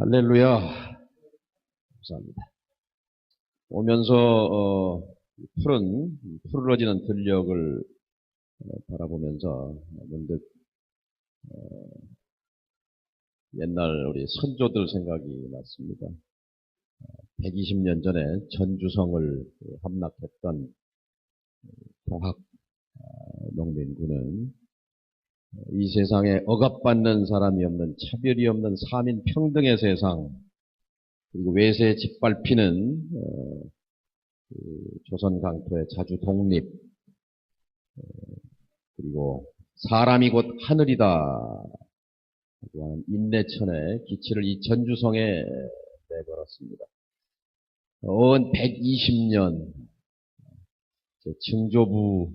할렐루야. 감사합니다. 오면서 푸르러지는 들녘을 바라보면서 문득 옛날 우리 선조들 생각이 났습니다. 120년 전에 전주성을 함락했던 동학 농민군은 이 세상에 억압받는 사람이 없는, 차별이 없는 사민 평등의 세상, 그리고 외세에 짓밟히는 조선 강토의 자주 독립, 그리고 사람이 곧 하늘이다 하는 인내천의 기치를 이 전주성에 내걸었습니다. 온 120년 증조부,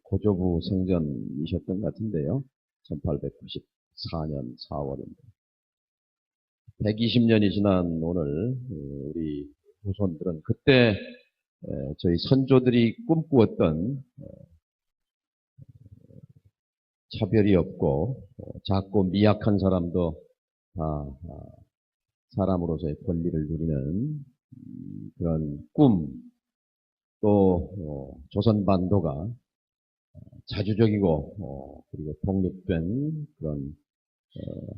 고조부 생전이셨던 것 같은데요. 1894년 4월입니다. 120년이 지난 오늘 우리 후손들은 그때 저희 선조들이 꿈꾸었던 차별이 없고 작고 미약한 사람도 다 사람으로서의 권리를 누리는 그런 꿈, 또 조선반도가 자주적이고 그리고 독립된 그런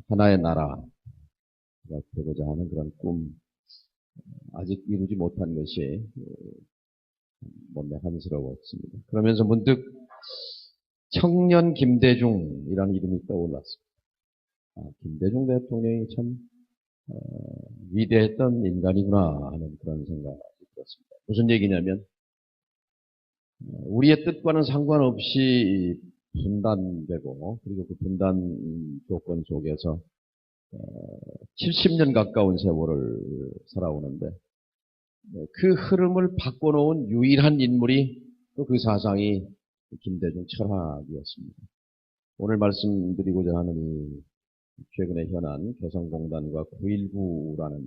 하나의 나라가 되고자 하는 그런 꿈, 아직 이루지 못한 것이 몸에 한스러웠습니다. 그러면서 문득 청년 김대중이라는 이름이 떠올랐습니다. 김대중 대통령이 참 위대했던 인간이구나 하는 그런 생각이 들었습니다. 무슨 얘기냐면 우리의 뜻과는 상관없이 분단되고, 그리고 그 분단 조건 속에서 70년 가까운 세월을 살아오는데 그 흐름을 바꿔놓은 유일한 인물이 또 그 사상이 김대중 철학이었습니다. 오늘 말씀드리고자 하는 이 최근에 현안 개성공단과 9.19라는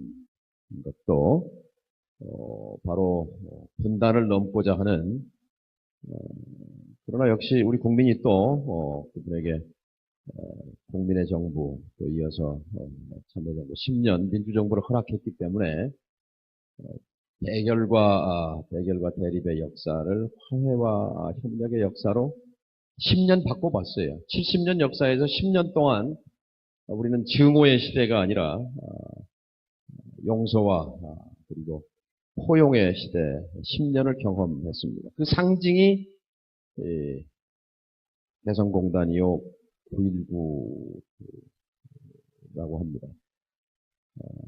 것도 바로 분단을 넘고자 하는, 그러나 역시 우리 국민이 또 그분에게 국민의 정부, 또 이어서 참여정부 10년 민주정부를 허락했기 때문에 대결과 대립의 역사를 화해와 협력의 역사로 10년 바꿔봤어요. 70년 역사에서 10년 동안 우리는 증오의 시대가 아니라 용서와 그리고 포용의 시대 10년을 경험했습니다. 그 상징이 개성공단이요 9.19라고 합니다.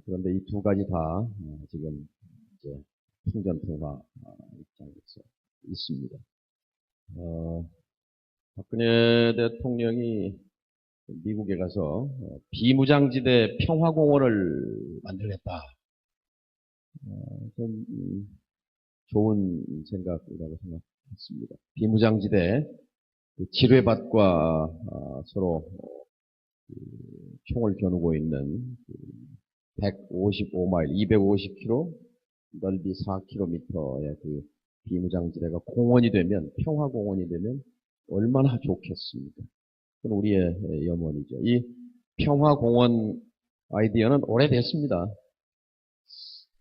그런데 이 두 가지 다 지금 이제 풍전풍화 입장에서 있습니다. 박근혜 대통령이 미국에 가서 비무장지대 평화공원을 만들겠다. 좀 좋은 생각이라고 생각했습니다. 비무장지대 지뢰밭과 서로 총을 겨누고 있는 155마일, 250km, 넓이 4km의 그 비무장지대가 공원이 되면, 평화공원이 되면 얼마나 좋겠습니까? 그건 우리의 염원이죠. 이 평화공원 아이디어는 오래됐습니다.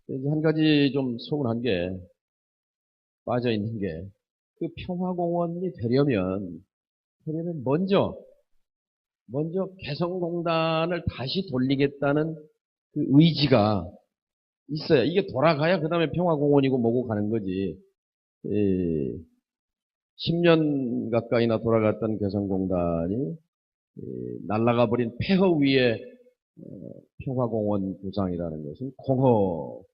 한 가지 좀 서운한 게, 빠져있는 게, 그 평화공원이 되려면 먼저 개성공단을 다시 돌리겠다는 그 의지가 있어야, 이게 돌아가야 그 다음에 평화공원이고 뭐고 가는 거지. 10년 가까이나 돌아갔던 개성공단이 날아가 버린 폐허 위에 평화공원 구상이라는 것은 공허거든요.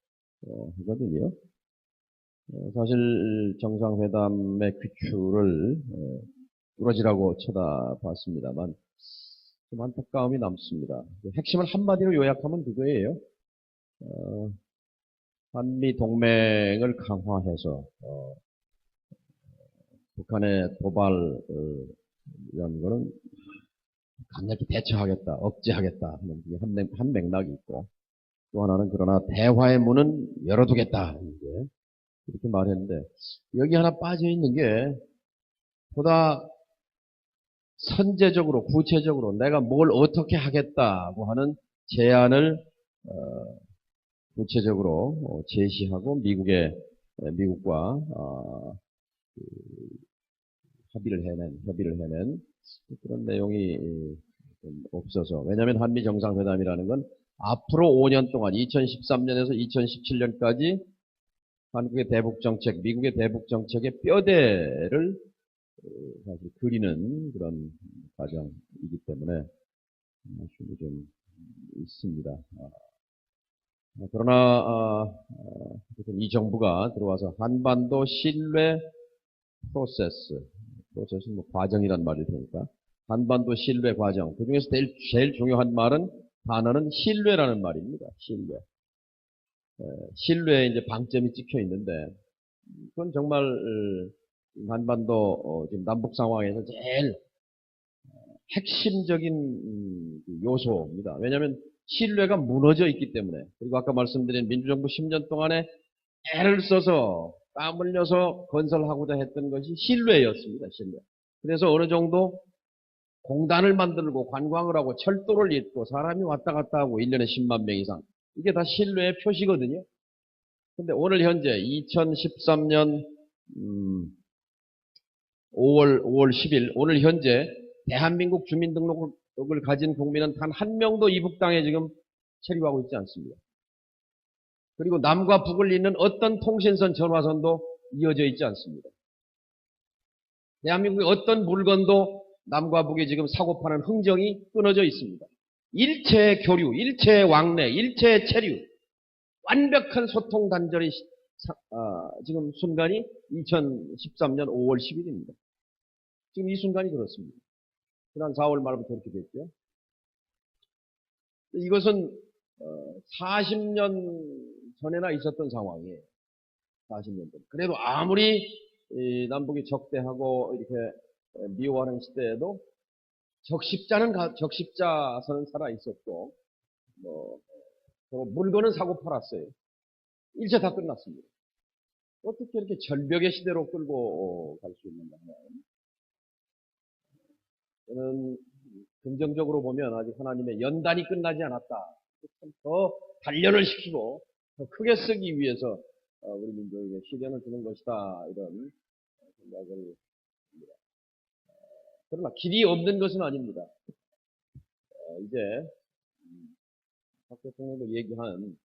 사실 정상회담의 귀추를 뚫어지라고 쳐다봤습니다만 좀 안타까움이 남습니다. 핵심을 한마디로 요약하면 그거예요. 한미 동맹을 강화해서 북한의 도발 이런 거는 강력히 대처하겠다, 억제하겠다 하는 한 맥락이 있고, 또 하나는 그러나 대화의 문은 열어두겠다 이렇게 말했는데, 여기 하나 빠져 있는 게 보다 선제적으로 구체적으로 내가 뭘 어떻게 하겠다고 하는 제안을 구체적으로 제시하고 미국과 협의를 해낸 그런 내용이 좀 없어서, 왜냐하면 한미 정상회담이라는 건 앞으로 5년 동안 2013년에서 2017년까지 한국의 대북 정책, 미국의 대북 정책의 뼈대를 사실 그리는 그런 과정이기 때문에 아쉬움이 좀 있습니다. 그러나 이 정부가 들어와서 한반도 신뢰 프로세스는 뭐 과정이란 말일 테니까 한반도 신뢰 과정, 그중에서 제일 중요한 단어는 신뢰라는 말입니다. 신뢰에 이제 방점이 찍혀 있는데, 그건 정말 한반도 지금 남북 상황에서 제일 핵심적인 요소입니다. 왜냐하면 신뢰가 무너져 있기 때문에. 그리고 아까 말씀드린 민주정부 10년 동안에 애를 써서 땀 흘려서 건설하고자 했던 것이 신뢰였습니다. 신뢰. 그래서 어느 정도 공단을 만들고 관광을 하고 철도를 잇고 사람이 왔다 갔다 하고 1년에 10만 명 이상. 이게 다 신뢰의 표시거든요. 근데 오늘 현재 2013년 5월 10일 오늘 현재 대한민국 주민등록을 가진 국민은 단 한 명도 이북 땅에 지금 체류하고 있지 않습니다. 그리고 남과 북을 잇는 어떤 통신선 전화선도 이어져 있지 않습니다. 대한민국의 어떤 물건도 남과 북이 지금 사고 파는 흥정이 끊어져 있습니다. 일체의 교류, 일체의 왕래, 일체의 체류, 완벽한 소통 단절이 지금 순간이 2013년 5월 10일입니다. 지금 이 순간이 그렇습니다. 지난 4월 말부터 그렇게 됐죠. 이것은 40년 전에나 있었던 상황이에요. 40년 전. 그래도 아무리 남북이 적대하고 이렇게 미워하는 시대에도 적십자선은 살아 있었고, 물건은 사고 팔았어요. 일체 다 끝났습니다. 어떻게 이렇게 절벽의 시대로 끌고 갈 수 있는가 하면, 저는 긍정적으로 보면 아직 하나님의 연단이 끝나지 않았다. 더 단련을 시키고 더 크게 쓰기 위해서 우리 민족에게 시련을 주는 것이다. 이런 생각을 합니다. 그러나 길이 없는 것은 아닙니다. 이제 박 대통령도 얘기한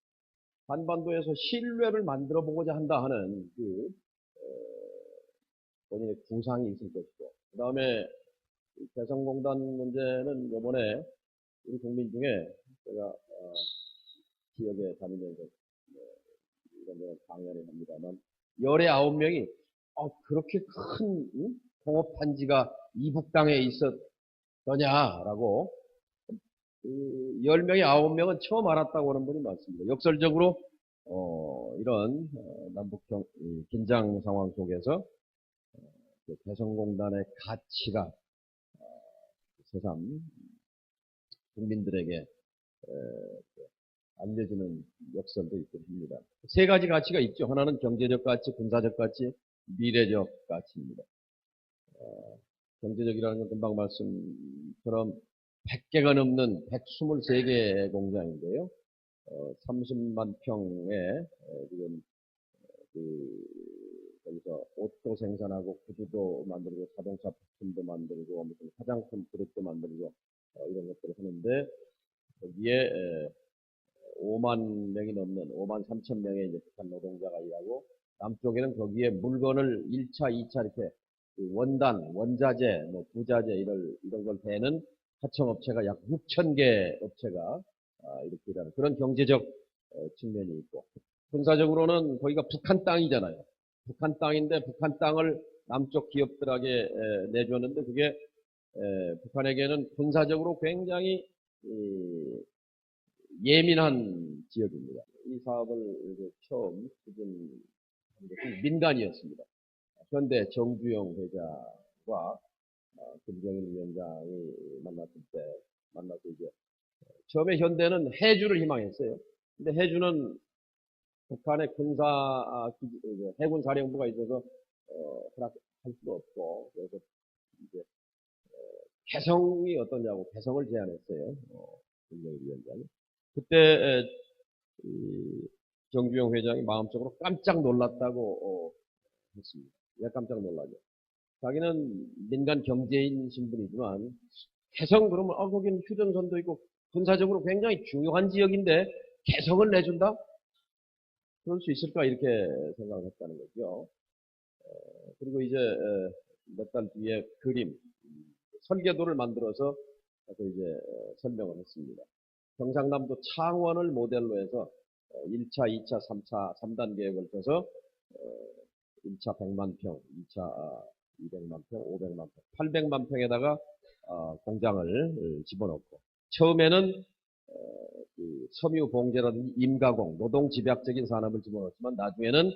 한반도에서 신뢰를 만들어 보고자 한다 하는 본인의 구상이 있을 것이고, 그 다음에 개성공단 문제는 이번에 우리 국민 중에 제가 지역에 다니면서 이런 강연을 합니다만, 열의 9명이 그렇게 큰 공업단지가 이북 땅에 있었더냐라고 10명의 9명은 처음 알았다고 하는 분이 많습니다. 역설적으로 이런 남북 긴장 상황 속에서 개성공단의 가치가 새삼 국민들에게 알려지는 역설도 있고 합니다. 세 가지 가치가 있죠. 하나는 경제적 가치, 군사적 가치, 미래적 가치입니다. 경제적이라는 건 금방 말씀처럼 100개가 넘는 123개의 공장인데요. 30만 평에 지금 거기서 옷도 생산하고 구두도 만들고 자동차 부품도 만들고 무슨 화장품 그릇도 만들고 이런 것들을 하는데, 거기에 5만 명이 넘는 5만 3천 명의 이제 북한 노동자가 일하고, 남쪽에는 거기에 물건을 1차, 2차 이렇게 원단, 원자재, 부자재 이런 걸 대는 하청업체가 약 6천 개 업체가 이렇게 일하는 그런 경제적 측면이 있고, 군사적으로는 거기가 북한 땅이잖아요. 북한 땅인데 북한 땅을 남쪽 기업들에게 내줬는데, 그게 북한에게는 군사적으로 굉장히 예민한 지역입니다. 이 사업을 처음 추진한 것은 민간이었습니다. 현대 정주영 회장과 김정일 위원장이 만나서 이제 처음에 현대는 해주를 희망했어요. 근데 해주는 북한의 해군 사령부가 있어서 허락할 수가 없고, 그래서 이제 개성이 어떠냐고 개성을 제안했어요. 김정일 위원장이. 그때 이 정주영 회장이 마음속으로 깜짝 놀랐다고 했습니다. 왜 깜짝 놀라죠? 자기는 민간 경제인 신분이지만 개성 그러면 거기는 휴전선도 있고 군사적으로 굉장히 중요한 지역인데 개성을 내준다? 그럴 수 있을까 이렇게 생각을 했다는 거죠. 그리고 이제 몇 달 뒤에 그림, 설계도를 만들어서 이제 설명을 했습니다. 경상남도 창원을 모델로 해서 1차, 2차, 3차, 3단 계획을 펴서 1차 100만 평, 2차 200만 평, 500만 평, 800만 평에다가 공장을 집어넣고 처음에는 그 섬유 봉제라든지 임가공, 노동 집약적인 산업을 집어넣었지만 나중에는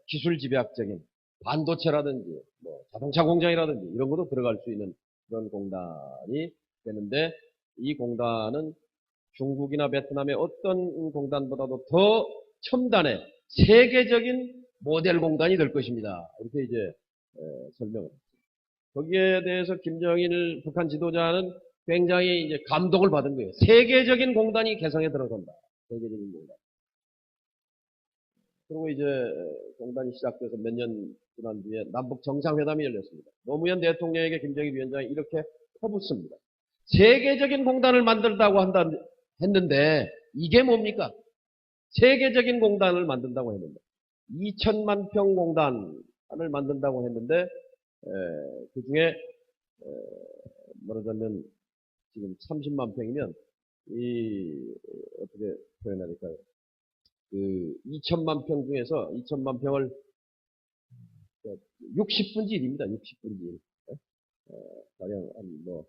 기술 집약적인 반도체라든지 뭐 자동차 공장이라든지 이런 것도 들어갈 수 있는 그런 공단이 되는데 이 공단은 중국이나 베트남의 어떤 공단보다도 더 첨단의 세계적인 모델 공단이 될 것입니다. 이렇게 이제 설명을 했습니다. 거기에 대해서 김정일 북한 지도자는 굉장히 이제 감동을 받은 거예요. 세계적인 공단이 개성에 들어선다. 세계적인 공단. 그리고 이제 공단이 시작돼서 몇 년 지난 뒤에 남북 정상회담이 열렸습니다. 노무현 대통령에게 김정일 위원장이 이렇게 퍼붓습니다. 세계적인 공단을 만들다고 했는데 이게 뭡니까? 세계적인 공단을 만든다고 했는데 2천만 평 공단을 만든다고 했는데 그 중에 말하자면 지금 30만 평이면 이 어떻게 표현해야 될까요? 그 2천만 평 중에서 2천만 평을 60분지 1입니다. 60분지 1. 가령 한뭐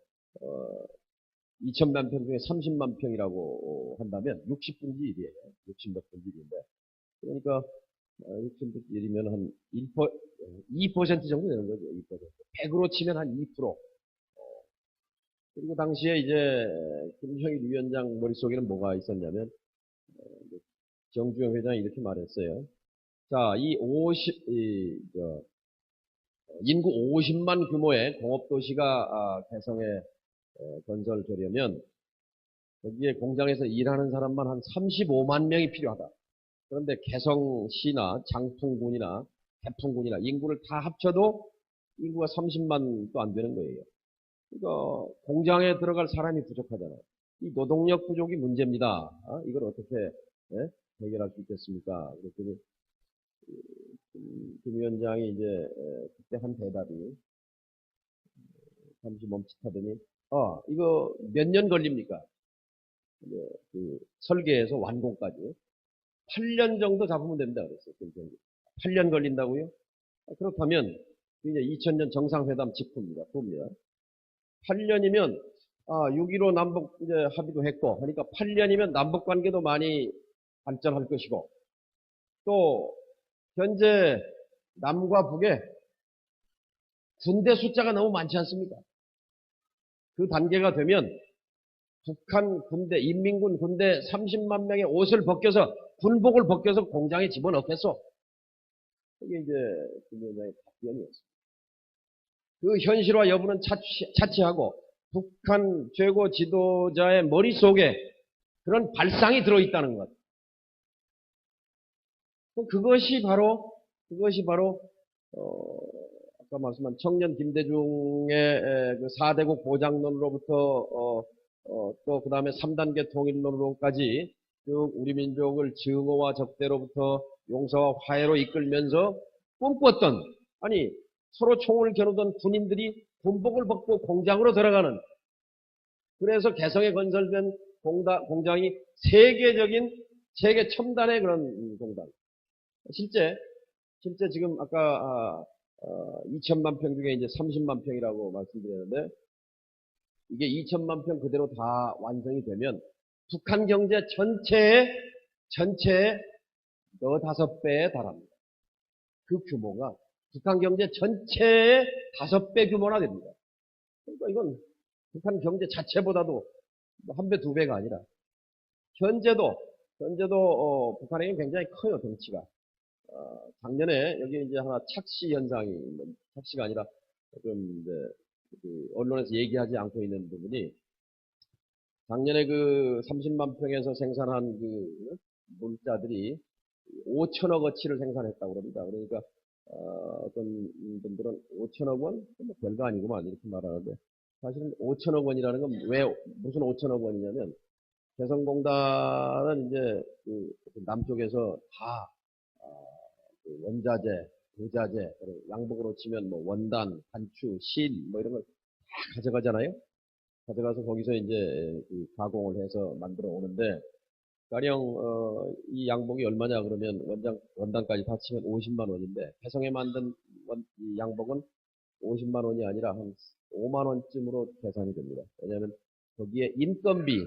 2천만 평 중에 30만 평이라고 한다면 60분지 1이에요. 60몇 분지 1인데 그러니까 60분지 1이면 한 2% 정도 되는 거죠. 2%. 100으로 치면 한 2%. 그리고 당시에 이제 김정일 위원장 머릿속에는 뭐가 있었냐면 정주영 회장이 이렇게 말했어요. 자, 인구 50만 규모의 공업도시가 개성에 건설되려면 여기에 공장에서 일하는 사람만 한 35만 명이 필요하다. 그런데 개성시나 장풍군이나 태풍군이나 인구를 다 합쳐도 인구가 30만도 안 되는 거예요. 그러니까 공장에 들어갈 사람이 부족하잖아요. 이 노동력 부족이 문제입니다. 이걸 어떻게 해결할 수 있겠습니까? 그랬더니 김 위원장이 이제 그때 한 대답이 잠시 멈칫하더니 이거 몇 년 걸립니까? 그 설계에서 완공까지 8년 정도 잡으면 된다 그랬어요. 8년 걸린다고요? 그렇다면 이제 2000년 정상회담 직후입니다. 8년이면 6.15 남북 이제 합의도 했고 그러니까 8년이면 남북 관계도 많이 발전할 것이고 또 현재 남과 북에 군대 숫자가 너무 많지 않습니까? 그 단계가 되면 북한 군대, 인민군 군대 30만 명의 옷을 벗겨서 군복을 벗겨서 공장에 집어넣겠소. 그게 이제 김 위원장의 답변이었습니다. 그 현실화 여부는 차치하고 북한 최고 지도자의 머릿속에 그런 발상이 들어있다는 것. 그것이 바로 아까 말씀한 청년 김대중의 그 4대국 보장론으로부터 또 그 다음에 3단계 통일론으로까지 쭉 우리 민족을 증오와 적대로부터 용서와 화해로 이끌면서 꿈꿨던 아니 서로 총을 겨누던 군인들이 군복을 벗고 공장으로 들어가는 그래서 개성에 건설된 공장이 세계 첨단의 그런 공장. 실제 지금 아까 2천만 평 중에 이제 30만 평이라고 말씀드렸는데 이게 2천만 평 그대로 다 완성이 되면 북한 경제 전체의 5배에 달합니다. 그 규모가 북한 경제 전체의 5배 규모나 됩니다. 그러니까 이건 북한 경제 자체보다도 한 배, 2배가 아니라 현재도 북한이 굉장히 커요, 덩치가. 작년에 여기 이제 하나 착시 현상이 착시가 아니라 좀 이제 그 언론에서 얘기하지 않고 있는 부분이 작년에 그 30만 평에서 생산한 그 물자들이 5천억 어치를 생산했다고 그럽니다. 그러니까 어떤 분들은 5천억 원? 뭐 별거 아니구만 이렇게 말하는데 사실은 5천억 원이라는 건 왜 무슨 5천억 원이냐면 개성공단은 이제 그 남쪽에서 다 그 원자재, 부자재, 양복으로 치면 뭐 원단, 단추, 실 뭐 이런 걸 다 가져가잖아요. 가져가서 거기서 이제 그 가공을 해서 만들어 오는데 가령 이 양복이 얼마냐 그러면 원단까지 다 치면 50만 원인데 개성에 만든 이 양복은 50만 원이 아니라 한 5만 원쯤으로 계산이 됩니다. 왜냐하면 거기에 인건비,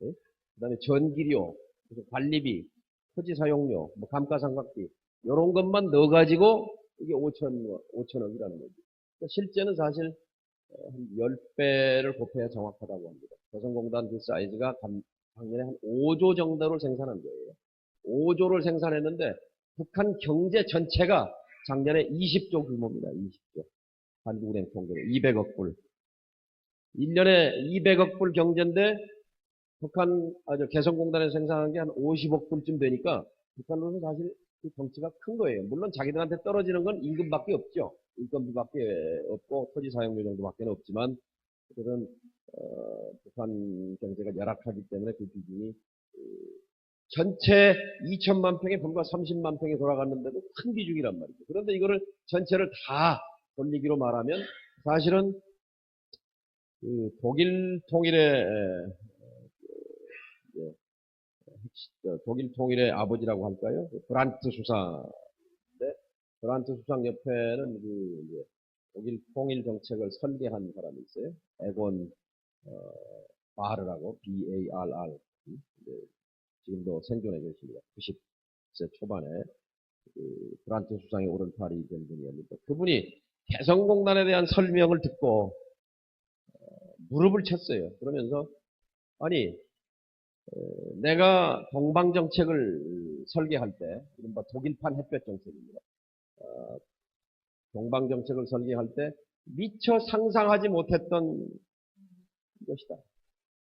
예? 그다음에 전기료, 그래서 관리비, 토지 사용료, 뭐 감가상각비 이런 것만 넣어가지고 이게 5천억이라는 거죠. 그러니까 실제는 사실 한 10배를 곱해야 정확하다고 합니다. 개성공단 그 사이즈가 작년에 한 5조 정도를 생산한 거예요. 5조를 생산했는데 북한 경제 전체가 작년에 20조 규모입니다. 20조. 한국은행 통계로 200억 불. 1년에 200억 불 경제인데 개성공단에서 생산한 게 한 50억 불쯤 되니까 북한으로는 사실 그 덩치가 큰 거예요. 물론 자기들한테 떨어지는 건 임금밖에 없죠. 인건비밖에 없고 토지 사용료 정도밖에 없지만 그들은 북한 경제가 열악하기 때문에 그 비중이 전체 2천만 평에 불과 30만 평이 돌아갔는데도 큰 비중이란 말이죠. 그런데 이거를 전체를 다 돌리기로 말하면 사실은 그 독일 통일의 독일 통일의 아버지라고 할까요? 브란트 수상인데 브란트 수상 옆에는 그 이제 독일 통일 정책을 설계한 사람이 있어요. 에곤 바르라고 BARR. 지금도 생존해 계십니다. 90세 초반에 그 브란트 수상의 오른팔이 된 분이었는데 그분이 개성공단에 대한 설명을 듣고 무릎을 쳤어요. 그러면서 아니 내가 동방정책을 설계할 때 이른바 독일판 햇볕 정책입니다. 동방정책을 설계할 때 미처 상상하지 못했던 것이다.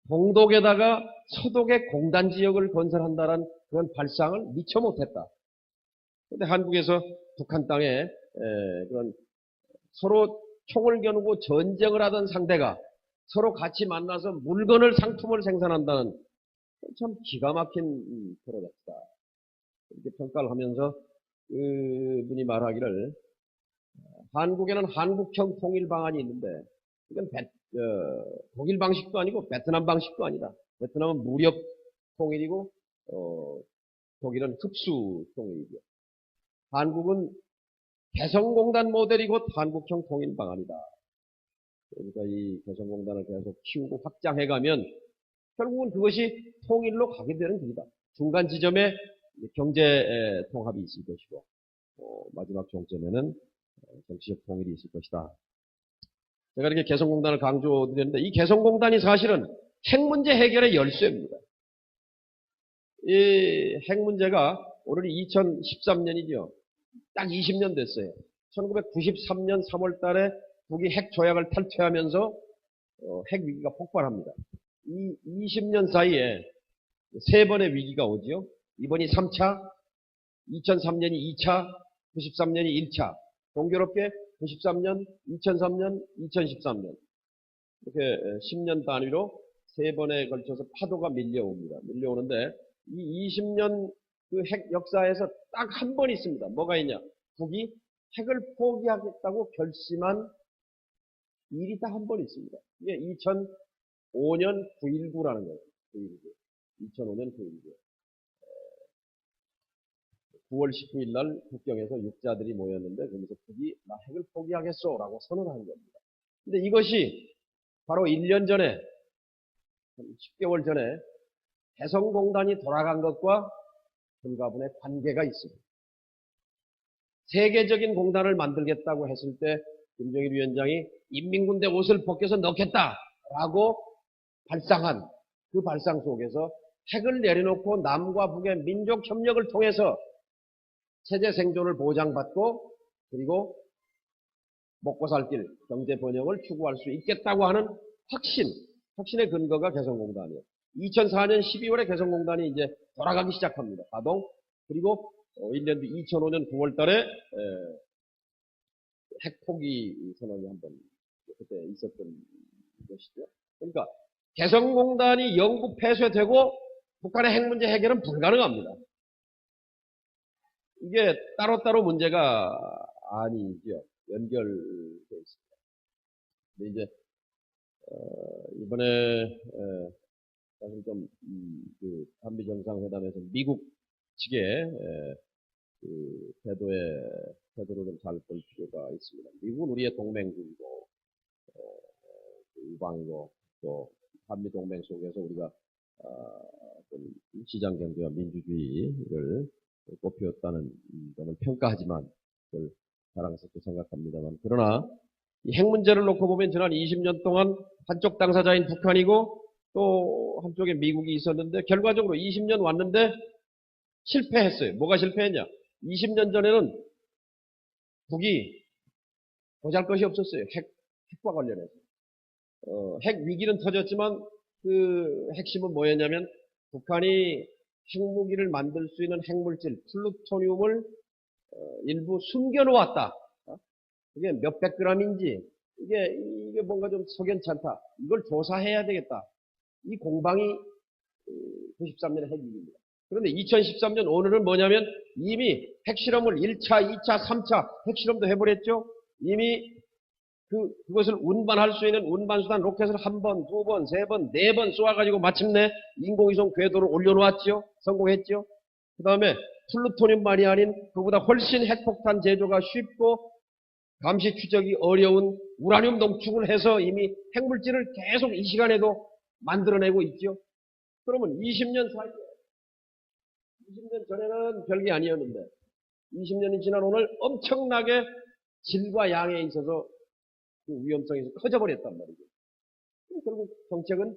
동독에다가 서독의 공단 지역을 건설한다는 그런 발상을 미처 못했다. 그런데 한국에서 북한 땅에 그런 서로 총을 겨누고 전쟁을 하던 상대가 서로 같이 만나서 물건을 상품을 생산한다는 참 기가 막힌 프로젝트다. 이렇게 평가를 하면서 그분이 말하기를 한국에는 한국형 통일 방안이 있는데 이건 독일 방식도 아니고 베트남 방식도 아니다. 베트남은 무력 통일이고 독일은 흡수 통일이죠. 한국은 개성공단 모델이 곧 한국형 통일 방안이다. 그러니까 이 개성공단을 계속 키우고 확장해가면 결국은 그것이 통일로 가게 되는 길이다. 중간 지점에 경제 통합이 있을 것이고 마지막 종점에는 정치적 통일이 있을 것이다. 제가 이렇게 개성공단을 강조드렸는데 이 개성공단이 사실은 핵 문제 해결의 열쇠입니다. 이 핵 문제가 오늘이 2013년이죠. 딱 20년 됐어요. 1993년 3월 달에 북이 핵 조약을 탈퇴하면서 핵 위기가 폭발합니다. 이 20년 사이에 세 번의 위기가 오지요. 이번이 3차, 2003년이 2차, 93년이 1차. 동교롭게 93년, 2003년, 2013년. 이렇게 10년 단위로 세 번에 걸쳐서 파도가 밀려옵니다. 밀려오는데 이 20년 그 핵 역사에서 딱 한 번 있습니다. 뭐가 있냐? 북이 핵을 포기하겠다고 결심한 일이 딱 한 번 있습니다. 이게 2005년 9.19라는 거예요. 9.19. 2005년 9.19. 9월 19일 날 국경에서 육자들이 모였는데 거기서 북이 나 핵을 포기하겠소라고 선언한 겁니다. 근데 이것이 바로 1년 전에 10개월 전에 개성공단이 돌아간 것과 불가분의 관계가 있습니다. 세계적인 공단을 만들겠다고 했을 때 김정일 위원장이 인민군대 옷을 벗겨서 넣겠다라고 발상한 그 발상 속에서 핵을 내려놓고 남과 북의 민족 협력을 통해서 체제 생존을 보장받고 그리고 먹고 살 길, 경제 번영을 추구할 수 있겠다고 하는 확신의 근거가 개성공단이에요. 2004년 12월에 개성공단이 이제 돌아가기 시작합니다. 가동. 그리고 1년 뒤 2005년 9월 달에 핵포기 선언이 한번 그때 있었던 것이죠. 그러니까 개성공단이 영구 폐쇄되고 북한의 핵 문제 해결은 불가능합니다. 이게 따로따로 문제가 아니죠. 연결되어 있습니다. 근데 이제 이번에 사실 좀 그 한미 정상회담에서 미국 측의 그 태도를 좀 잘 볼 필요가 있습니다. 미국은 우리의 동맹국이고 우방이고 또 한미 동맹 속에서 우리가 좀 시장 경제와 민주주의를 꽃피웠다는 점을 평가하지만 그걸 자랑스럽게 생각합니다만 그러나 이 핵 문제를 놓고 보면 지난 20년 동안 한쪽 당사자인 북한이고 또 한쪽에 미국이 있었는데 결과적으로 20년 왔는데 실패했어요. 뭐가 실패했냐? 20년 전에는 북이 보잘 것이 없었어요. 핵과 관련해서. 핵 위기는 터졌지만 그 핵심은 뭐였냐면 북한이 핵무기를 만들 수 있는 핵물질 플루토늄을 일부 숨겨놓았다. 이게 몇백 그램인지 이게 뭔가 좀 석연치 않다. 이걸 조사해야 되겠다. 이 공방이 93년의 핵위기입니다. 그런데 2013년 오늘은 뭐냐면 이미 핵실험을 1차, 2차, 3차 핵실험도 해버렸죠. 이미 그것을 운반할 수 있는 운반수단 로켓을 한 번, 두 번, 세 번, 네 번 쏘아가지고 마침내 인공위성 궤도를 올려놓았죠. 성공했죠. 그 다음에 플루토늄만이 아닌 그보다 훨씬 핵폭탄 제조가 쉽고 감시 추적이 어려운 우라늄 농축을 해서 이미 핵물질을 계속 이 시간에도 만들어내고 있죠. 그러면 20년 사이에 20년 전에는 별게 아니었는데 20년이 지난 오늘 엄청나게 질과 양에 있어서 그 위험성이 커져버렸단 말이죠. 결국 정책은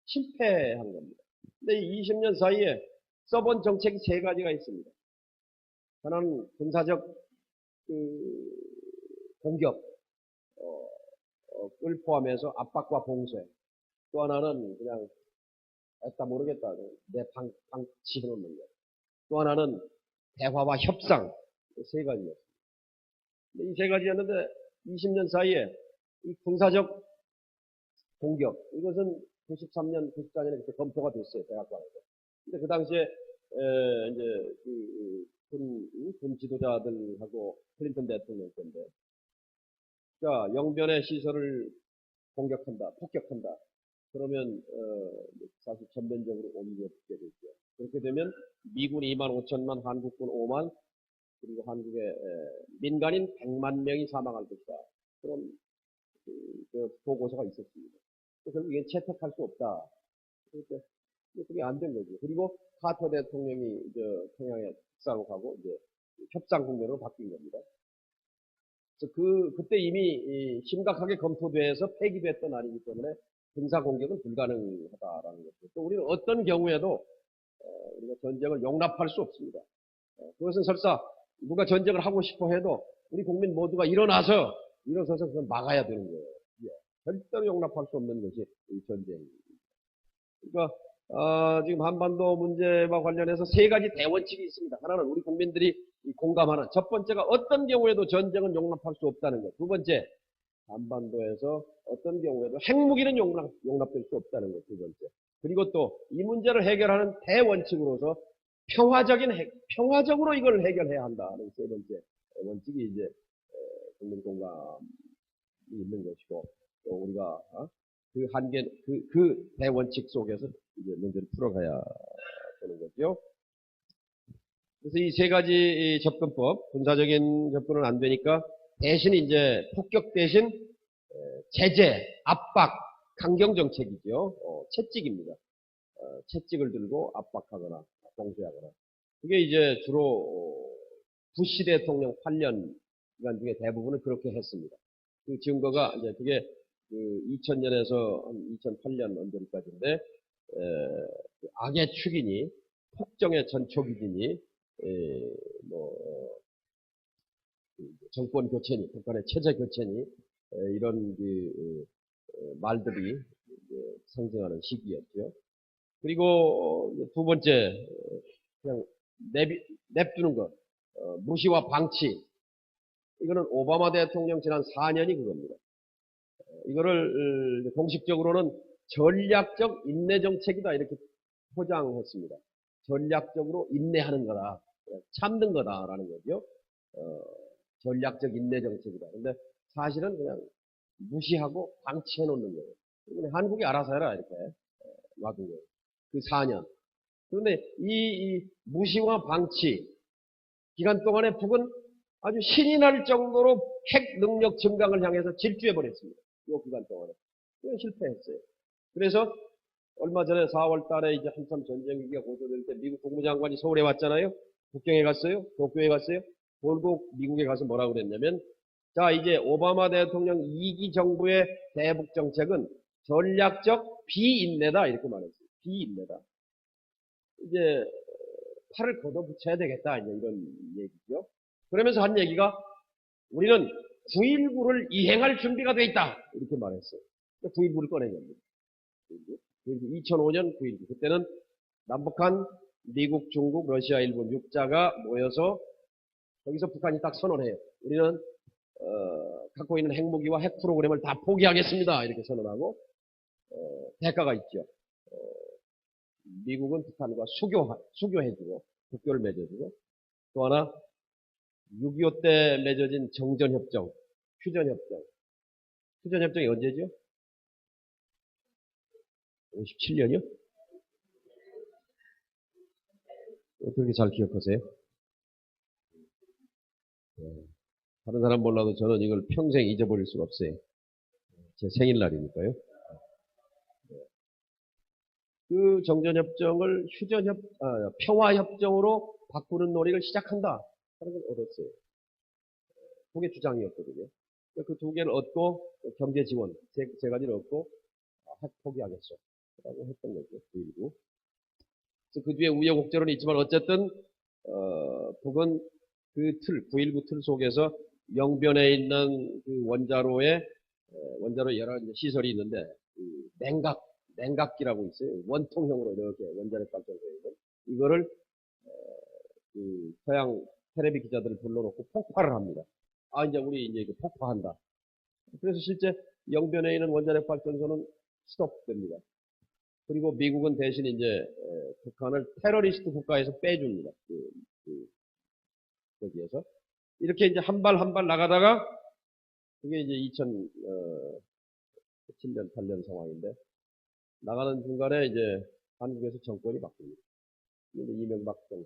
실패한 겁니다. 근데 이 20년 사이에 써본 정책이 세 가지가 있습니다. 하나는 군사적 공격을 포함해서 압박과 봉쇄. 또 하나는 그냥 애따 모르겠다. 내 방치해놓는 거. 또 하나는 대화와 협상. 세 가지였습니다. 이 세 가지였는데 20년 사이에 이 군사적 공격 이것은 93년, 94년에 그때 검토가 됐어요. 대학관에서. 근데 그 당시에 이제 군 지도자들하고 클린턴 대통령 때인데 자 영변의 시설을 공격한다, 폭격한다. 그러면 사실 전면적으로 옮겨붙게 되죠. 그렇게 되면 미군 2만 5천만, 한국군 5만, 그리고 한국의 민간인 100만 명이 사망할 것이다. 그런 보고서가 있었습니다. 결국 이게 채택할 수 없다. 그러니까 그게 안 된 거죠. 그리고 카터 대통령이 평양에 특사로 가고 이제 협상 국면으로 바뀐 겁니다. 그래서 그때 이미 심각하게 검토돼서 폐기됐던 아니기 때문에 군사 공격은 불가능하다라는 거죠. 또 우리는 어떤 경우에도 우리가 전쟁을 용납할 수 없습니다. 그것은 설사 누가 전쟁을 하고 싶어 해도 우리 국민 모두가 일어서서 그걸 막아야 되는 거예요. 절대로 용납할 수 없는 것이 이 전쟁입니다. 그러니까 지금 한반도 문제와 관련해서 세 가지 대원칙이 있습니다. 하나는 우리 국민들이 공감하는 첫 번째가 어떤 경우에도 전쟁은 용납할 수 없다는 것. 두 번째, 한반도에서 어떤 경우에도 핵무기는 용납될 수 없다는 것. 두 번째. 그리고 또 이 문제를 해결하는 대원칙으로서 평화적으로 이걸 해결해야 한다는 세 번째 원칙이 이제 국민 공감이 있는 것이고 또 우리가 그 한계 그 대원칙 속에서 이제 문제를 풀어가야 되는 거죠. 그래서 이 세 가지 접근법, 군사적인 접근은 안 되니까 대신 이제 폭격 대신 제재, 압박, 강경 정책이죠. 채찍입니다. 채찍을 들고 압박하거나 봉쇄하거나. 그게 이제 주로 부시 대통령 8년 기간 중에 대부분은 그렇게 했습니다. 그 증거가 이제 그게 2000년에서 2008년 언제까지인데 그 악의 축이니 폭정의 전초기지니 정권 교체니 북한의 체제 교체니 이런 말들이 상징하는 시기였죠. 그리고 두 번째, 그냥 냅두는 것, 무시와 방치. 이거는 오바마 대통령 지난 4년이 그겁니다. 이거를 공식적으로는 전략적 인내 정책이다 이렇게 포장했습니다. 전략적으로 인내하는 거다, 참는 거다라는 거죠. 전략적 인내 정책이다. 근데 사실은 그냥 무시하고 방치해 놓는 거예요. 그냥 한국이 알아서 해라 이렇게 놔둔 거예요. 그 4년. 그런데 이 무시와 방치 기간 동안에 북은 아주 신이 날 정도로 핵 능력 증강을 향해서 질주해 버렸습니다. 이 기간 동안에. 그건 실패했어요. 그래서 얼마 전에 4월 달에 이제 한참 전쟁 위기가 고조될 때 미국 국무장관이 서울에 왔잖아요. 북경에 갔어요. 도쿄에 갔어요. 결국 미국에 가서 뭐라고 그랬냐면, 자, 이제 오바마 대통령 2기 정부의 대북 정책은 전략적 비인내다 이렇게 말했어요. 비인내다. 이제 팔을 걷어붙여야 되겠다 이제 이런 얘기죠. 그러면서 한 얘기가 우리는 9.19를 이행할 준비가 돼 있다 이렇게 말했어요. 9.19를 꺼낸 겁니다. 2005년 9.19 그때는 남북한 미국, 중국, 러시아, 일본 6자가 모여서 거기서 북한이 딱 선언해요. 우리는 갖고 있는 핵무기와 핵 프로그램을 다 포기하겠습니다 이렇게 선언하고 대가가 있죠. 미국은 북한과 수교해주고 국교를 맺어주고 또 하나 6.25 때 맺어진 정전협정, 휴전협정. 휴전협정이 언제죠? 57년이요? 어떻게 잘 기억하세요? 다른 사람 몰라도 저는 이걸 평생 잊어버릴 수가 없어요. 제 생일날이니까요. 그 정전협정을 평화협정으로 바꾸는 논의를 시작한다. 하는 걸 얻었어요. 북의 주장이었거든요. 그 두 개를 얻고 경제 지원 세 가지를 얻고 핵 포기하겠어. 라고 했던 거죠. 그리고 그 뒤에 우여곡절은 있지만 어쨌든 북은 그 틀, 9.19 틀 속에서 영변에 있는 그 원자로 여러 시설이 있는데 그 냉각기라고 있어요. 원통형으로 이렇게 원자력 발전소에 있는 이거를 그 서양 텔레비 기자들을 불러놓고 폭발을 합니다. 아 이제 우리 이제 폭파한다. 그래서 실제 영변에 있는 원자력 발전소는 스톱됩니다. 그리고 미국은 대신 이제 북한을 테러리스트 국가에서 빼줍니다. 거기에서 이렇게 이제 한 발 한 발 나가다가 그게 이제 2007년 8년 상황인데 나가는 중간에 이제 한국에서 정권이 바뀝니다. 이제 이명박 정부.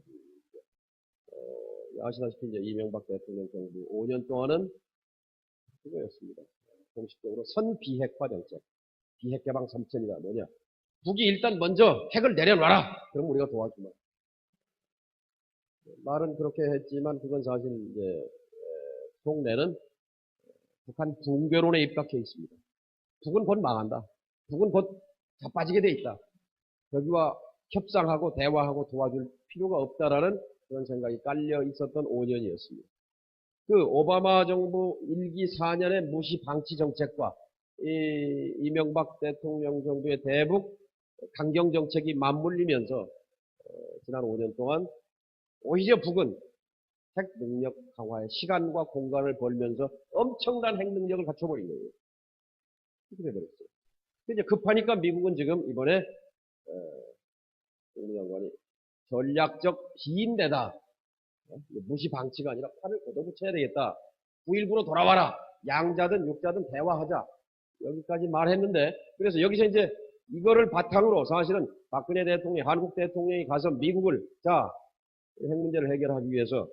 아시다시피 이제 이명박 대통령 정부 5년 동안은 그거였습니다. 공식적으로 선비핵화 정책. 비핵 개방 3천이다. 뭐냐? 북이 일단 먼저 핵을 내려놔라. 그럼 우리가 도와주마. 말은 그렇게 했지만 그건 사실 이제 속내는 북한 붕괴론에 입각해 있습니다. 북은 곧 망한다. 북은 곧 자빠지게 돼 있다. 여기와 협상하고 대화하고 도와줄 필요가 없다라는 그런 생각이 깔려 있었던 5년이었습니다. 그 오바마 정부 1기 4년의 무시 방치 정책과 이명박 대통령 정부의 대북 강경 정책이 맞물리면서 지난 5년 동안 오히려 북은 핵 능력 강화에 시간과 공간을 벌면서 엄청난 핵 능력을 갖춰버린 거예요. 이렇게 돼버렸어요. 이제 급하니까 미국은 지금 이번에 우리 장관이 전략적 비인내다. 무시 방치가 아니라 팔을 걷어붙여야 되겠다. 9.19로 돌아와라. 양자든 육자든 대화하자. 여기까지 말했는데 그래서 여기서 이제 이거를 바탕으로 사실은 박근혜 대통령이 한국 대통령이 가서 미국을 자 핵 문제를 해결하기 위해서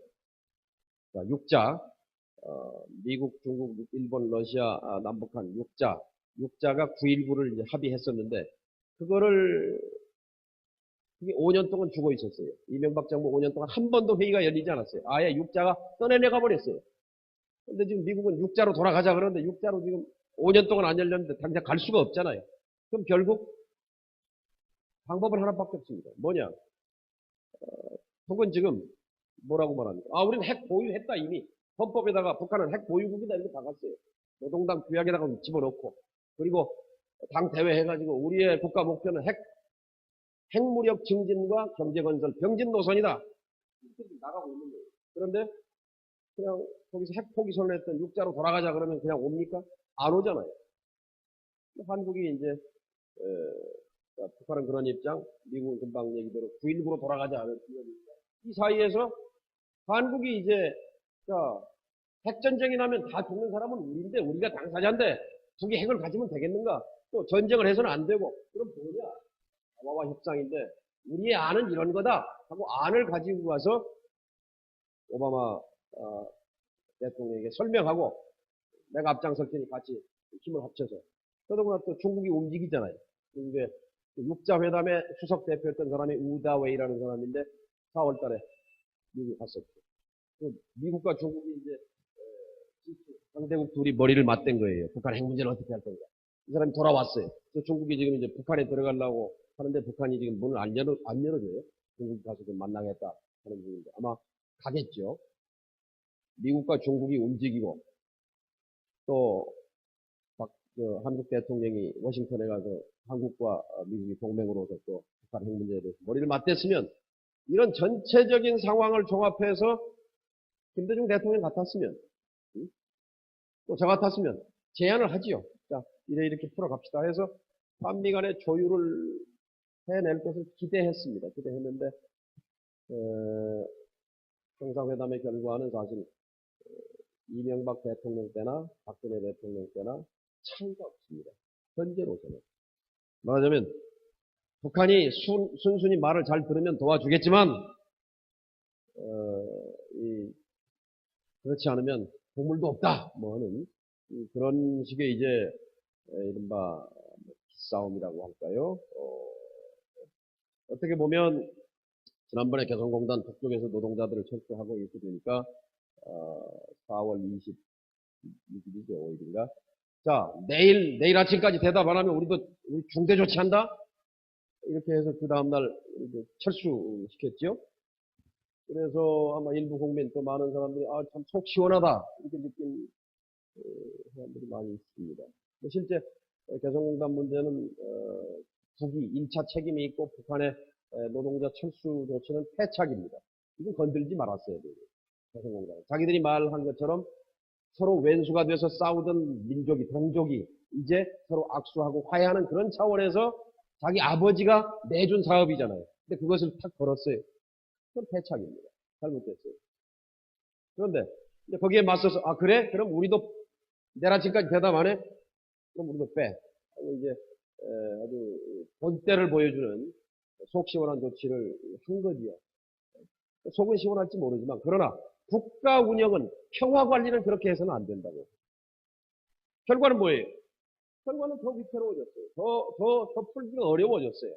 자, 6자 미국, 중국, 일본, 러시아, 남북한 6자가 9.19를 이제 합의했었는데 그거를 그게 5년 동안 죽어 있었어요. 이명박 정부 5년 동안 한 번도 회의가 열리지 않았어요. 아예 6자가 떠내려가 버렸어요. 근데 지금 미국은 6자로 돌아가자 그러는데 6자로 지금 5년 동안 안 열렸는데 당장 갈 수가 없잖아요. 그럼 결국 방법은 하나밖에 없습니다. 뭐냐? 북은 지금 뭐라고 말합니까? 아, 우리는 핵 보유했다 이미. 헌법에다가 북한은 핵 보유국이다 이렇게 박았어요. 노동당 규약에다가 집어넣고 그리고 당 대회 해가지고 우리의 국가 목표는 핵무력 증진과 경제건설 병진 노선이다. 이렇게 나가고 있는 거예요. 그런데 그냥 거기서 핵 포기선을 했던 육자로 돌아가자 그러면 그냥 옵니까? 안 오잖아요. 한국이 이제 북한은 그런 입장, 미국은 금방 얘기대로 9.19로 돌아가자 하는 입장. 이 사이에서 한국이 이제 자 핵전쟁이 나면 다 죽는 사람은 우리인데 우리가 당사자인데 북이 핵을 가지면 되겠는가? 또 전쟁을 해서는 안 되고 그럼 뭐냐? 남아와 협상인데 우리의 안은 이런 거다 하고 안을 가지고 가서 오바마 대통령에게 설명하고 내가 앞장설 테니 같이 힘을 합쳐서 그러더구나 또 중국이 움직이잖아요. 중국의 육자회담의 수석 대표였던 사람이 우다웨이라는 사람인데 4월 달에 미국 갔었죠. 미국과 중국이 이제 상대국 둘이 머리를 맞댄 거예요. 북한 핵 문제는 어떻게 할 건가. 이 사람이 돌아왔어요. 중국이 지금 이제 북한에 들어가려고 하는데 북한이 지금 문을 안 열어줘요. 중국 가서 좀 만나겠다 하는 중인데 아마 가겠죠. 미국과 중국이 움직이고 또 한국 대통령이 워싱턴에 가서 한국과 미국이 동맹으로서 또 북한 핵 문제에 대해서 머리를 맞댔으면 이런 전체적인 상황을 종합해서 김대중 대통령 같았으면 또 저 같았으면 제안을 하지요. 자, 이렇게 풀어갑시다 해서 한미 간의 조율을 해낼 것을 기대했습니다. 기대했는데 정상회담의 결과는 사실 이명박 대통령 때나 박근혜 대통령 때나 차이가 없습니다. 현재로서는. 말하자면 북한이 순순히 말을 잘 들으면 도와주겠지만 그렇지 않으면 보물도 없다. 뭐 하는 그런 식의 이제 이른바 싸움이라고 할까요? 어떻게 보면 지난번에 개성공단 북쪽에서 노동자들을 철수하고 이렇게 되니까 4월 20일이죠, 5일인가? 자, 내일 아침까지 대답 안 하면 우리 중대 조치한다? 이렇게 해서 그 다음날 철수시켰죠? 그래서 아마 일부 국민 또 많은 사람들이 참 속 시원하다 이렇게 느낀 사람들이 많이 있습니다. 실제 개성공단 문제는 북이 1차 책임이 있고 북한의 노동자 철수 조치는 패착입니다. 이건 건들지 말았어야 돼요. 개성공단. 자기들이 말한 것처럼 서로 왼수가 돼서 싸우던 민족이 동족이 이제 서로 악수하고 화해하는 그런 차원에서 자기 아버지가 내준 사업이잖아요. 근데 그것을 탁 걸었어요. 그건 패착입니다. 잘못됐어요. 그런데 거기에 맞서서 그래? 그럼 우리도 내일 아침까지 대답 안 해? 그럼 우리도 빼. 이제 아주 본때를 보여주는 속 시원한 조치를 한 거지요. 속은 시원할지 모르지만 그러나 국가 운영은 평화 관리는 그렇게 해서는 안 된다고. 결과는 뭐예요? 결과는 더 위태로워졌어요. 더 풀기가 어려워졌어요.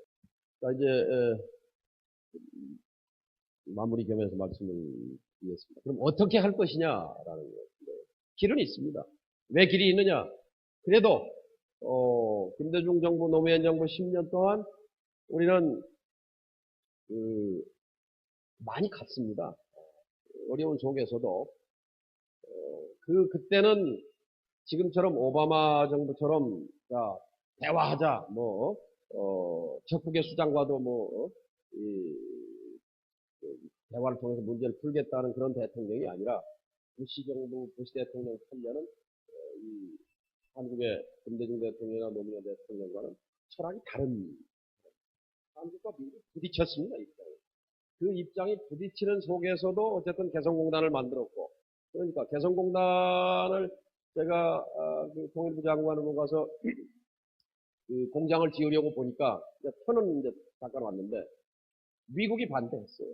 자, 이제 마무리 겸해서 말씀을 드리겠습니다. 그럼 어떻게 할 것이냐라는 거예요. 길은 있습니다. 왜 길이 있느냐? 그래도 김대중 정부, 노무현 정부 10년 동안 우리는 많이 갔습니다. 어려운 속에서도 그때는 지금처럼 오바마 정부처럼 자 대화하자 적국의 수장과도 대화를 통해서 문제를 풀겠다는 그런 대통령이 아니라 부시 정부, 부시 대통령 8년은 이 한국의 김대중 대통령이나 노무현 대통령과는 철학이 다른 한국과 미국이 부딪혔습니다. 그 입장이 부딪히는 속에서도 어쨌든 개성공단을 만들었고 그러니까 개성공단을 제가 그 통일부 장관으로 가서 그 공장을 지으려고 보니까 터는 이제 잠깐 왔는데 미국이 반대했어요.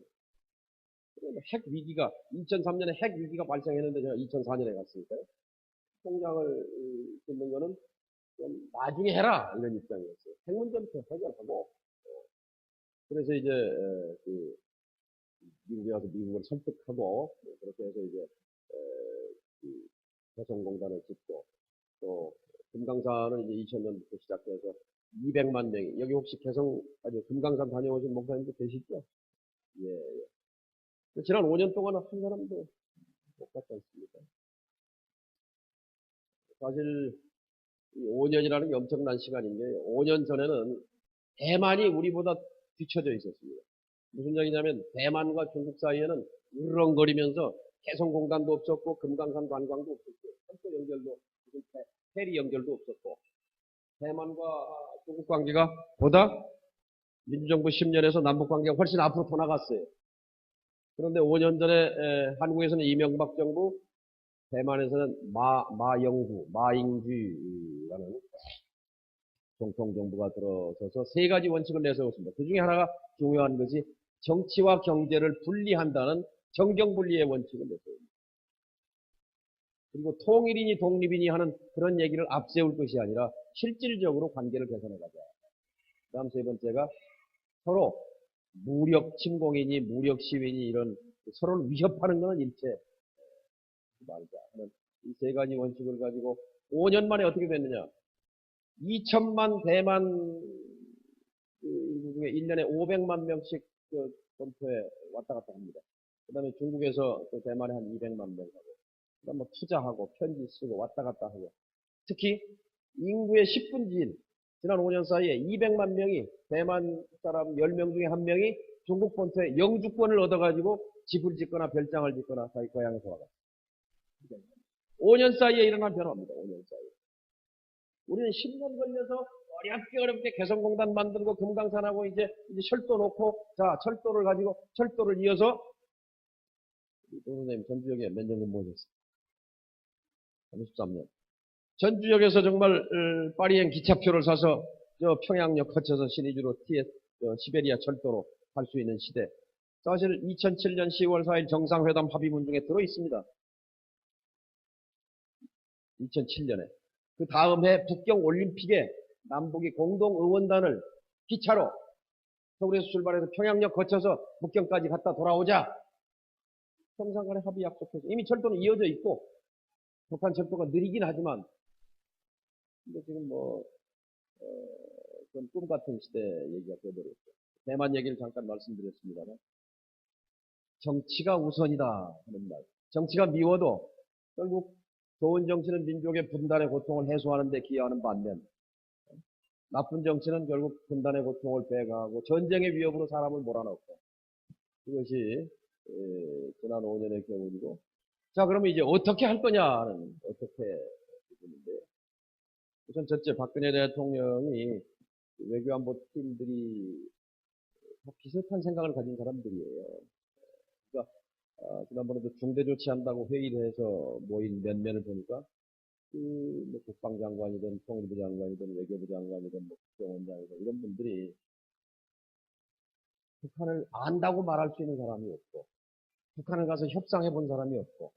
핵 위기가 2003년에 핵 위기가 발생했는데 제가 2004년에 갔으니까요. 공장을 짓는 거는 좀 나중에 해라 이런 입장이었어요. 핵 문제부터 해결하고 그래서 이제 미국에 가서 미국을 설득하고 그렇게 해서 이제 개성공단을 짓고 또 금강산은 이제 2000년부터 시작해서 200만 명이 여기 혹시 금강산 다녀오신 목사님도 계시죠? 예. 지난 5년 동안 한 사람도 못 갔지 않습니까? 사실 5년이라는 게 엄청난 시간인 게 5년 전에는 대만이 우리보다 뒤쳐져 있었습니다. 무슨 얘기냐면 대만과 중국 사이에는 으르렁거리면서 개성공단도 없었고 금강산 관광도 없었고 철도 연결도 무슨 페리 연결도 없었고 대만과 중국 관계가 보다 민주정부 10년에서 남북 관계가 훨씬 앞으로 더 나갔어요. 그런데 5년 전에 한국에서는 이명박 정부, 대만에서는 마영구, 마잉쥐라는总统정부가 들어서서 세 가지 원칙을 내세웠습니다. 그 중에 하나가 중요한 것이 정치와 경제를 분리한다는 정경분리의 원칙을 내세웁니다. 그리고 통일이니 독립이니 하는 그런 얘기를 앞세울 것이 아니라 실질적으로 관계를 개선해가자. 그 다음 세 번째가 서로 무력 침공이니 무력 시위니 이런 서로를 위협하는 것은 일체 말자 하는 이 세 가지 원칙을 가지고 5년 만에 어떻게 됐느냐. 2천만 대만 인구 중에 1년에 500만 명씩 본토에 왔다 갔다 합니다. 그 다음에 중국에서 또 대만에 한 200만 명 하고, 그 다음에 뭐 투자하고, 편지 쓰고, 왔다 갔다 하고. 특히 인구의 10분지 1, 지난 5년 사이에 200만 명이 대만 사람 10명 중에 1명이 중국 본토에 영주권을 얻어가지고 집을 짓거나 별장을 짓거나 자기 고향에서 와갔습니다. 5년 사이에 일어난 변화입니다. 5년 사이에. 우리는 10년 걸려서 어렵게 개성공단 만들고 금강산하고 이제 철도 놓고 자 철도를 가지고 철도를 이어서 선생님 전주역에 몇 년 근무하셨어요? 33년. 전주역에서 정말 파리행 기차표를 사서 저 평양역 거쳐서 신의주로 시베리아 철도로 갈 수 있는 시대. 사실 2007년 10월 4일 정상회담 합의문 중에 들어 있습니다. 2007년에. 그 다음 해 북경 올림픽에 남북이 공동 의원단을 기차로 서울에서 출발해서 평양역 거쳐서 북경까지 갔다 돌아오자. 정상 간의 합의 약속해서 이미 철도는 이어져 있고 북한 철도가 느리긴 하지만 근데 지금 그건 꿈 같은 시대 얘기가 되어버렸죠. 대만 얘기를 잠깐 말씀드렸습니다만 정치가 우선이다 하는 말. 정치가 미워도 결국 좋은 정치는 민족의 분단의 고통을 해소하는 데 기여하는 반면 나쁜 정치는 결국 분단의 고통을 배가하고 전쟁의 위협으로 사람을 몰아넣고 그것이 지난 5년의 경우이고 자 그러면 이제 어떻게 할 거냐는 어떻게 되는데 우선 첫째 박근혜 대통령이 외교안보 팀들이 다 비슷한 생각을 가진 사람들이에요. 그러니까 지난번에도 중대 조치한다고 회의를 해서 모인 면면을 보니까 뭐 국방장관이든 통일부 장관이든 외교부 장관이든 뭐 국정원장이든 이런 분들이 북한을 안다고 말할 수 있는 사람이 없고 북한을 가서 협상해 본 사람이 없고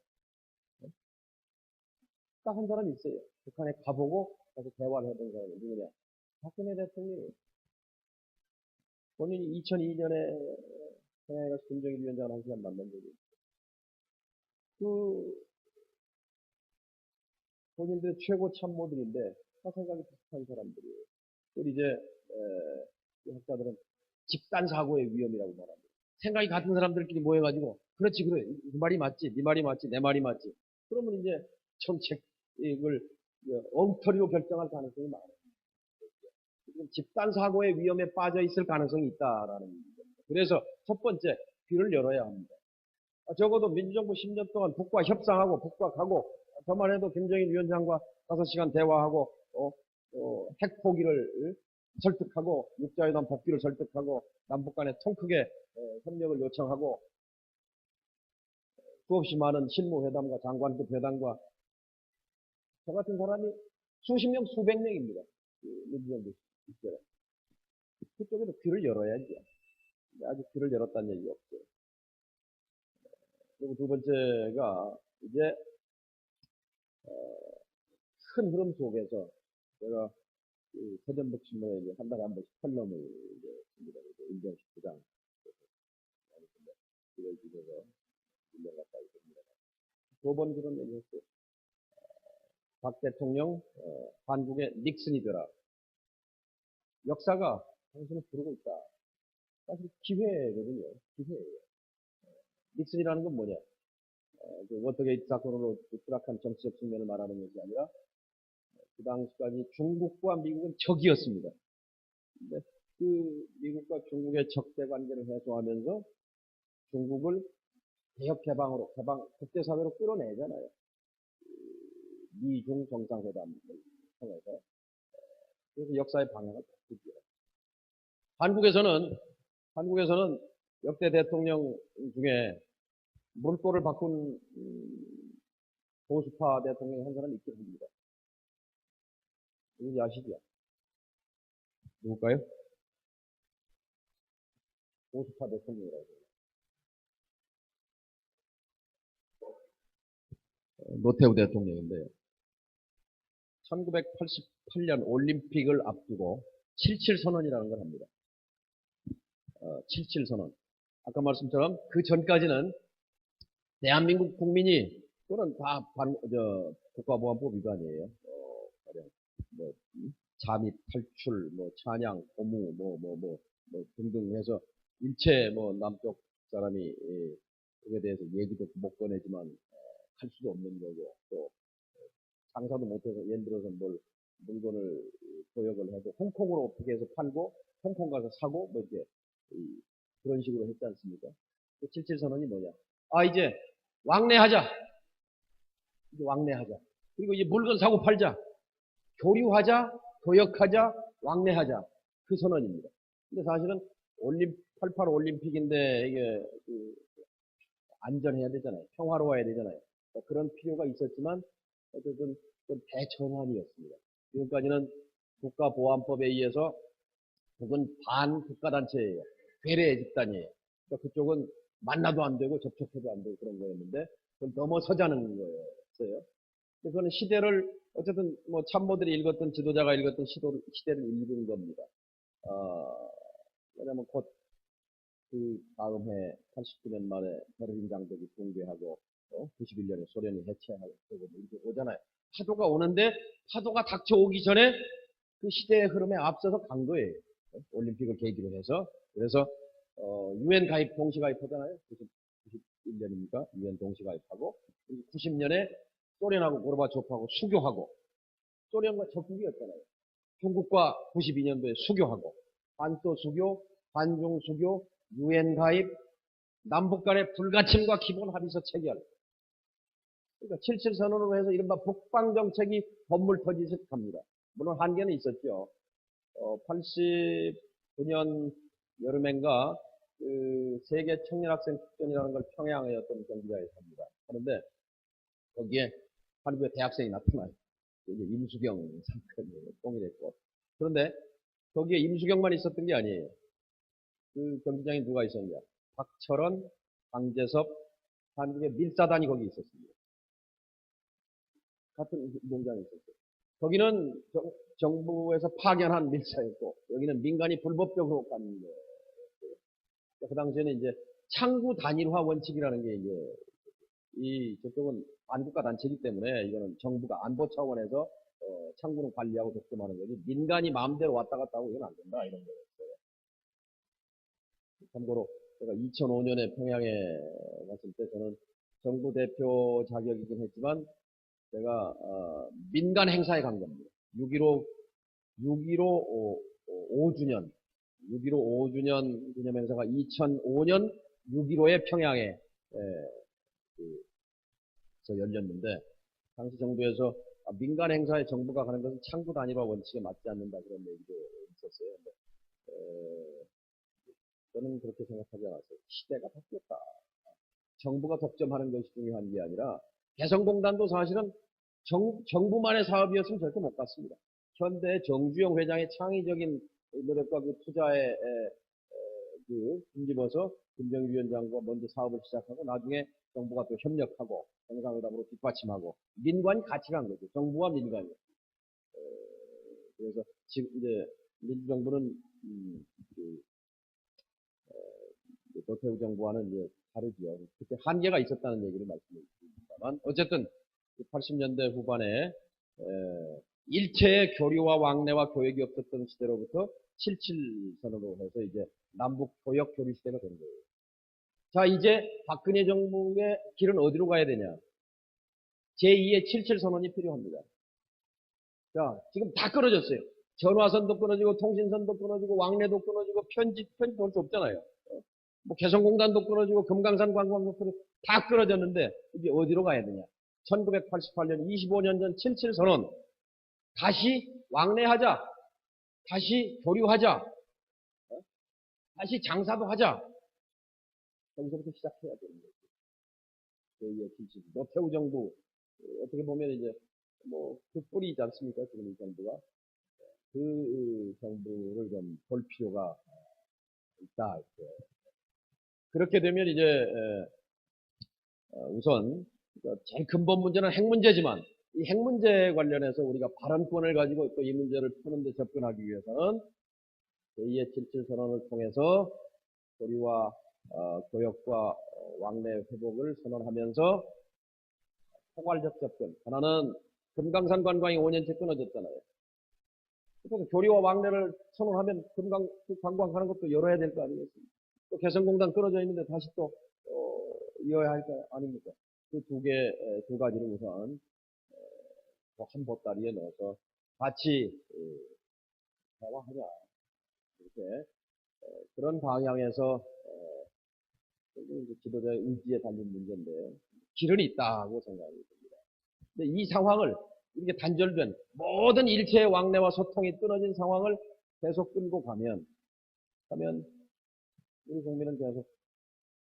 딱 한 사람이 있어요. 북한에 가보고 가서 대화를 해본 사람이 누구냐? 박근혜 대통령이 본인이 2002년에 평양에 가서 김정일 위원장을 한 시간 만난 적이 있어요. 그 본인들의 최고 참모들인데 다 생각이 비슷한 사람들이에요. 그리고 이제 학자들은 집단 사고의 위험이라고 말합니다. 생각이 같은 사람들끼리 모여가지고 그렇지 그래 그 말이 맞지 네 말이 맞지 내 말이 맞지 그러면 이제 정책을 엉터리로 결정할 가능성이 많아요. 집단 사고의 위험에 빠져 있을 가능성이 있다라는 겁니다. 그래서 첫 번째 귀를 열어야 합니다. 적어도 민주정부 10년 동안 북과 협상하고 북과 가고 저만 해도 김정일 위원장과 5시간 대화하고 핵 포기를 설득하고 육자회담 복귀를 설득하고 남북 간에 통 크게 협력을 요청하고 수없이 많은 실무회담과 장관급 회담과 저 같은 사람이 수십 명, 수백 명입니다. 민주정부 시절에. 그쪽에도 귀를 열어야죠. 아직 귀를 열었다는 얘기 없어요. 그리고 두 번째가 이제 큰 흐름 속에서 제가 서전북 신문에 이제 한 달에 한 번씩 컬럼을 이제 씁니다. 임정식 부장. 이걸 주셔서 1년 가까이 됩니다. 2번 그런 얘기 했어요. 박 대통령, 한국의 닉슨이더라. 역사가 당신을 부르고 있다. 사실 기회거든요. 기회예요. 닉슨이라는 건 뭐냐? 그 워터게이트 사건으로 추락한 정치적 측면을 말하는 것이 아니라 그 당시까지 중국과 미국은 적이었습니다. 근데 그 미국과 중국의 적대 관계를 해소하면서 중국을 개혁 개방으로 국제사회로 끌어내잖아요. 미중 정상회담을 통해서. 그래서 역사의 방향을 바꾸죠. 한국에서는 역대 대통령 중에 물꼬를 바꾼 보수파 대통령이 한 사람이 있긴 합니다. 누군지 아시죠? 누굴까요? 보수파 대통령이라고 해요. 노태우 대통령인데요. 1988년 올림픽을 앞두고 77선언이라는 걸 합니다. 77선언. 아까 말씀처럼 그 전까지는 대한민국 국민이 또는 다 국가보안법 위반이에요. 뭐, 잠입, 탈출, 뭐, 찬양, 고무, 등등 해서 일체 남쪽 사람이 그에 대해서 얘기도 못 꺼내지만 할 수도 없는 거고 또 장사도 못해서 예를 들어서 물건을 도역을 해도 홍콩으로 어떻게 해서 팔고 홍콩 가서 사고 이렇게 그런 식으로 했지 않습니까? 그 77선언이 뭐냐? 이제 왕래하자. 그리고 이제 물건 사고 팔자. 교류하자, 도역하자, 왕래하자. 그 선언입니다. 근데 사실은 88 올림픽인데 이게 안전해야 되잖아요. 평화로워야 되잖아요. 그런 필요가 있었지만 어쨌든 대천환이었습니다. 지금까지는 국가보안법에 의해서 그건 반국가단체예요. 괴뢰 집단이에요. 그러니까 그쪽은 만나도 안 되고 접촉해도 안 되고 그런 거였는데 그걸 넘어서자는 거였어요. 그거는 시대를 어쨌든 참모들이 읽었던 지도자가 읽었던 시대를 읽은 겁니다. 왜냐면 곧 그 다음 해 89년 말에 베를린 장벽이 붕괴하고 91년에 소련이 해체하고 이렇게 오잖아요. 파도가 오는데 파도가 닥쳐오기 전에 그 시대의 흐름에 앞서서 간 거예요. 올림픽을 계기로 해서. 그래서 UN 가입 동시가입하잖아요. 91년입니까? UN 동시가입하고 90년에 소련하고 고르바초프하고 수교하고 소련과 적국이었잖아요. 중국과 92년도에 수교하고 한도 수교, 한중 수교, UN 가입, 남북 간의 불가침과 기본 합의서 체결. 그러니까 77선언으로 해서 이른바 북방 정책이 건물 터지듯 합니다. 물론 한계는 있었죠. 89년 여름엔가 그 세계 청년학생 특전이라는 걸 평양의 어떤 경기장에서 합니다. 그런데 거기에 한국의 대학생이 나타나요. 이제 임수경 사건이 뽕이 됐고. 그런데 거기에 임수경만 있었던 게 아니에요. 그 경기장에 누가 있었냐? 박철원, 강재섭, 한국의 밀사단이 거기 있었습니다. 같은 농장에 있었어요. 거기는 정부에서 파견한 밀사였고, 여기는 민간이 불법적으로 간 거예요. 그 당시에는 이제 창구 단일화 원칙이라는 게 이제, 저쪽은 반국가 단체이기 때문에 이거는 정부가 안보 차원에서 창구는 관리하고 독점하는 거지, 민간이 마음대로 왔다 갔다 하고 이건 안 된다, 이런 거였어요. 참고로 제가 2005년에 평양에 갔을 때 저는 정부 대표 자격이긴 했지만 제가 민간 행사에 간 겁니다. 6.15 5주년 5주년 기념 행사가 2005년 6.15에 평양에 열렸는데 당시 정부에서 민간 행사에 정부가 가는 것은 창구 단일화 원칙에 맞지 않는다 그런 얘기도 있었어요. 근데, 저는 그렇게 생각하지 않았어요. 시대가 바뀌었다. 정부가 독점하는 것이 중요한 게 아니라 개성공단도 사실은 정부만의 사업이었으면 절대 못 갔습니다. 현대 정주영 회장의 창의적인 노력과 그 투자에 힘입어서 김정일위원장과 먼저 사업을 시작하고 나중에 정부가 또 협력하고 정상회담으로 뒷받침하고 민관이 같이 간 거죠. 정부와 민관이. 그래서 지금 이제 민주정부는 노태우 정부와는 이제 다르죠. 그때 한계가 있었다는 얘기를 말씀드립니다만 어쨌든 80년대 후반에 일체의 교류와 왕래와 교역이 없었던 시대로부터 77선언으로 해서 이제 남북 교역 교류 시대가 된 거예요. 자, 이제 박근혜 정부의 길은 어디로 가야 되냐? 제2의 77선언이 필요합니다. 자, 지금 다 끊어졌어요. 전화선도 끊어지고 통신선도 끊어지고 왕래도 끊어지고 편지 볼 수 없잖아요. 뭐 개성공단도 끊어지고 금강산 관광도 다 끊어졌는데 이게 어디로 가야 되냐? 1988년 25년 전 77선언 다시 왕래하자, 다시 교류하자, 다시 장사도 하자. 거기서부터 시작해야 되는 거죠. 노태우 정부 어떻게 보면 이제 뭐 그 뿌리이지 않습니까? 지금 이 정부가 그 정부를 좀 볼 필요가 있다. 그렇게 되면 이제 우선 제일 근본 문제는 핵 문제지만 이 핵 문제 관련해서 우리가 발언권을 가지고 또 이 문제를 푸는 데 접근하기 위해서는 제2의 77선언을 통해서 교류와 교역과 왕래 회복을 선언하면서 포괄적 접근. 하나는 금강산 관광이 5년째 끊어졌잖아요. 그래서 교류와 왕래를 선언하면 금강 관광하는 것도 열어야 될 거 아니겠습니까? 또 개성공단 끊어져 있는데 다시 또 이어야 할 거 아닙니까? 그 두 가지를 우선 한 보따리에 넣어서 같이 대화하자. 이렇게 그런 방향에서 지도자의 의지에 달린 문제인데 길은 있다고 생각이 듭니다. 근데 이 상황을 이렇게 단절된 모든 일체의 왕래와 소통이 끊어진 상황을 계속 끌고 가면 우리 국민은 계속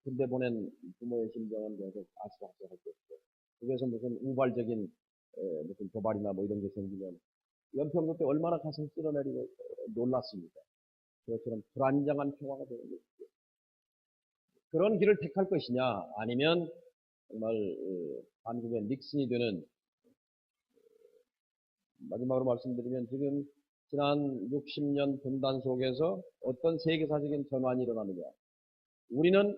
군대 보낸 부모의 심정은 계속 아슬아슬할 것이고 그래서 무슨 우발적인 무슨 도발이나 뭐 이런 게 생기면 연평도 때 얼마나 가슴 쓸어내리고 놀랐습니다. 그것처럼 불안정한 평화가 되는 것이죠. 그런 길을 택할 것이냐 아니면 정말 한국의 닉슨이 되는 마지막으로 말씀드리면 지금 지난 60년 분단 속에서 어떤 세계사적인 전환이 일어나느냐. 우리는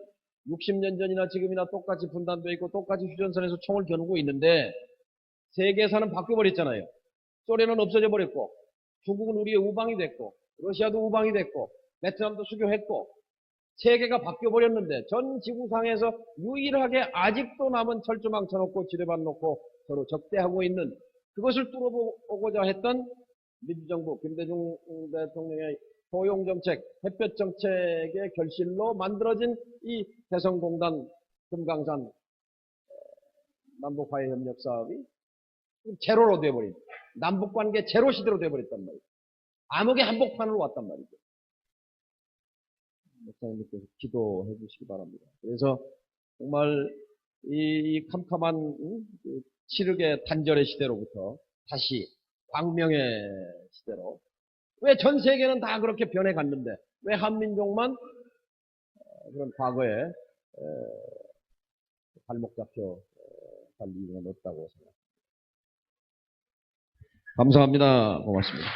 60년 전이나 지금이나 똑같이 분단되어 있고 똑같이 휴전선에서 총을 겨누고 있는데 세계사는 바뀌어버렸잖아요. 소련은 없어져 버렸고 중국은 우리의 우방이 됐고 러시아도 우방이 됐고 베트남도 수교했고 세계가 바뀌어버렸는데 전 지구상에서 유일하게 아직도 남은 철조망 쳐놓고 지뢰반 놓고 서로 적대하고 있는 그것을 뚫어보고자 했던 민주정부 김대중 대통령의 포용정책, 햇볕정책의 결실로 만들어진 이 개성공단 금강산 남북화해협력사업이 제로로 돼버린 남북관계 제로 시대로 돼버렸단 말이죠. 암흑의 한복판으로 왔단 말이죠. 목사님께서 기도해 주시기 바랍니다. 그래서 정말 이 캄캄한 칠흑의 단절의 시대로부터 다시 광명의 시대로 왜 전 세계는 다 그렇게 변해갔는데 왜 한민족만 그런 과거에 발목 잡혀 갈 이유는 없다고 생각합니다. 감사합니다. 고맙습니다.